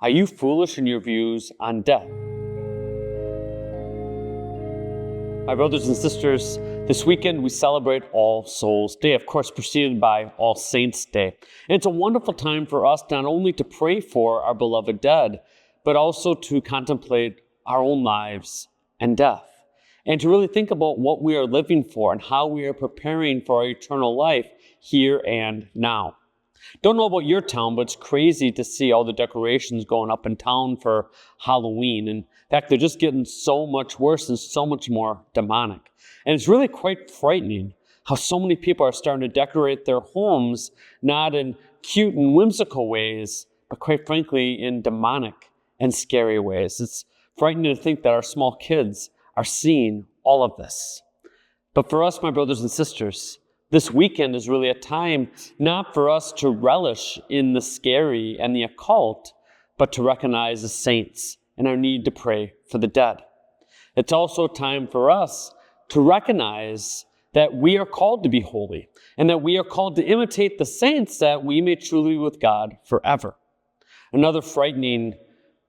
Are you foolish in your views on death? My brothers and sisters, this weekend we celebrate All Souls Day, of course preceded by All Saints Day. And it's a wonderful time for us not only to pray for our beloved dead, but also to contemplate our own lives and death, and to really think about what we are living for and how we are preparing for our eternal life here and now. Don't know about your town, but it's crazy to see all the decorations going up in town for Halloween. In fact, they're just getting so much worse and so much more demonic. And it's really quite frightening how so many people are starting to decorate their homes, not in cute and whimsical ways, but quite frankly, in demonic and scary ways. It's frightening to think that our small kids are seeing all of this. But for us, my brothers and sisters, this weekend is really a time not for us to relish in the scary and the occult, but to recognize the saints and our need to pray for the dead. It's also a time for us to recognize that we are called to be holy and that we are called to imitate the saints that we may truly be with God forever. Another frightening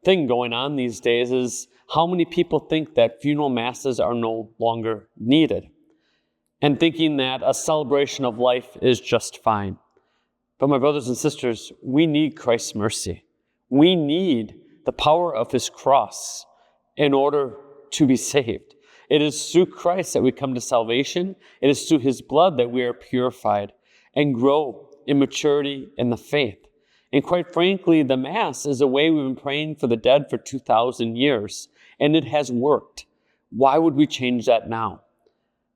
thing going on these days is how many people think that funeral masses are no longer needed, and thinking that a celebration of life is just fine. But my brothers and sisters, we need Christ's mercy. We need the power of his cross in order to be saved. It is through Christ that we come to salvation. It is through his blood that we are purified and grow in maturity in the faith. And quite frankly, the Mass is a way we've been praying for the dead for 2,000 years, and it has worked. Why would we change that now?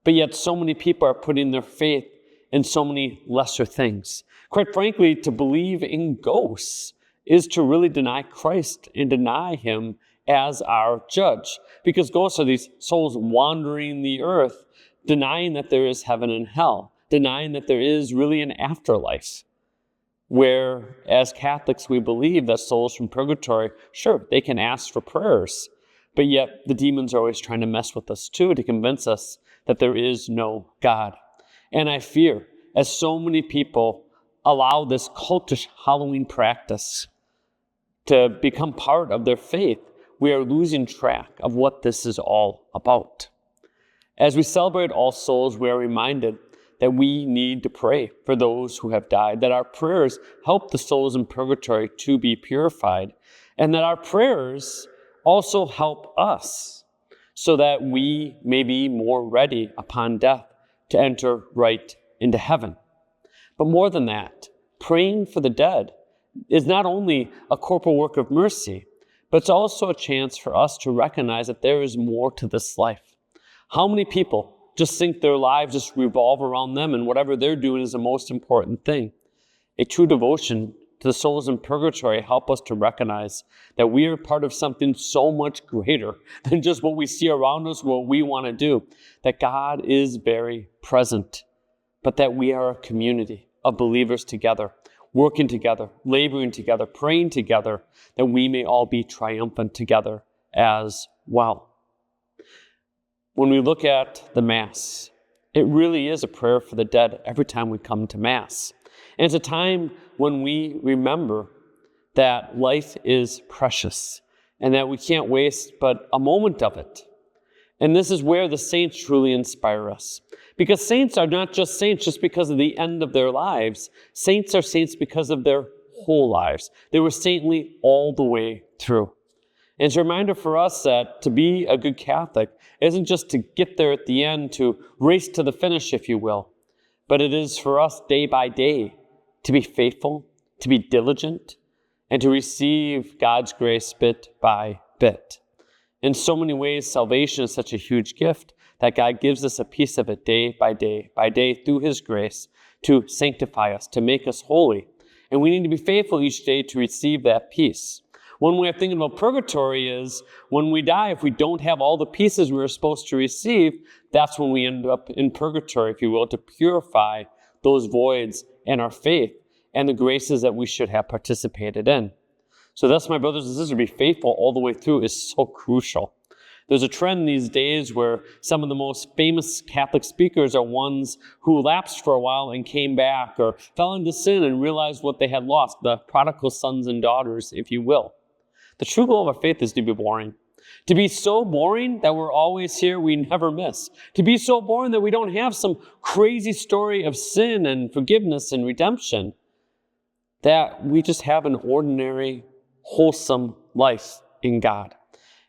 But yet so many people are putting their faith in so many lesser things. Quite frankly, to believe in ghosts is to really deny Christ and deny him as our judge. Because ghosts are these souls wandering the earth, denying that there is heaven and hell, denying that there is really an afterlife. Where, as Catholics, we believe that souls from purgatory, sure, they can ask for prayers, but yet the demons are always trying to mess with us too, to convince us that there is no God. And I fear, as so many people allow this cultish Halloween practice to become part of their faith, we are losing track of what this is all about. As we celebrate All Souls, we are reminded that we need to pray for those who have died, that our prayers help the souls in purgatory to be purified, and that our prayers also help us so that we may be more ready upon death to enter right into heaven. But more than that, praying for the dead is not only a corporal work of mercy, but it's also a chance for us to recognize that there is more to this life. How many people just think their lives just revolve around them and whatever they're doing is the most important thing? A true devotion to the souls in purgatory help us to recognize that we are part of something so much greater than just what we see around us, what we want to do. That God is very present, but that we are a community of believers together, working together, laboring together, praying together, that we may all be triumphant together as well. When we look at the Mass, it really is a prayer for the dead every time we come to Mass. And it's a time when we remember that life is precious and that we can't waste but a moment of it. And this is where the saints truly inspire us. Because saints are not just saints just because of the end of their lives. Saints are saints because of their whole lives. They were saintly all the way through. And it's a reminder for us that to be a good Catholic isn't just to get there at the end, to race to the finish, if you will, but it is for us day by day to be faithful, to be diligent, and to receive God's grace bit by bit. In so many ways, salvation is such a huge gift that God gives us a piece of it day by day through his grace to sanctify us, to make us holy. And we need to be faithful each day to receive that piece. One way of thinking about purgatory is when we die, if we don't have all the pieces we were supposed to receive, that's when we end up in purgatory, if you will, to purify those voids in our faith and the graces that we should have participated in. So thus, my brothers and sisters, to be faithful all the way through is so crucial. There's a trend these days where some of the most famous Catholic speakers are ones who lapsed for a while and came back, or fell into sin and realized what they had lost, the prodigal sons and daughters, if you will. The true goal of our faith is to be boring. To be so boring that we're always here, we never miss. To be so boring that we don't have some crazy story of sin and forgiveness and redemption. That we just have an ordinary, wholesome life in God.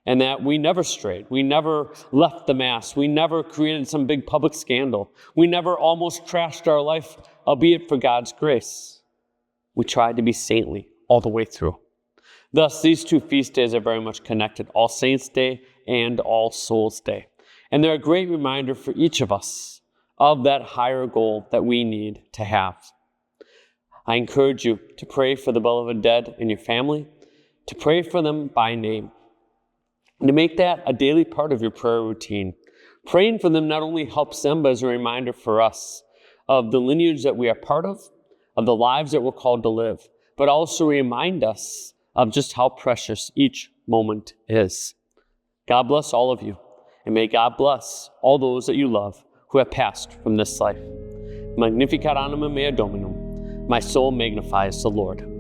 And that we never strayed. We never left the Mass. We never created some big public scandal. We never almost trashed our life, albeit for God's grace. We tried to be saintly all the way through. Thus, these two feast days are very much connected, All Saints' Day and All Souls' Day. And they're a great reminder for each of us of that higher goal that we need to have. I encourage you to pray for the beloved dead in your family, to pray for them by name, and to make that a daily part of your prayer routine. Praying for them not only helps them, but is a reminder for us of the lineage that we are part of the lives that we're called to live, but also remind us of just how precious each moment is. God bless all of you, and may God bless all those that you love who have passed from this life. Magnificat anima mea Dominum. My soul magnifies the Lord.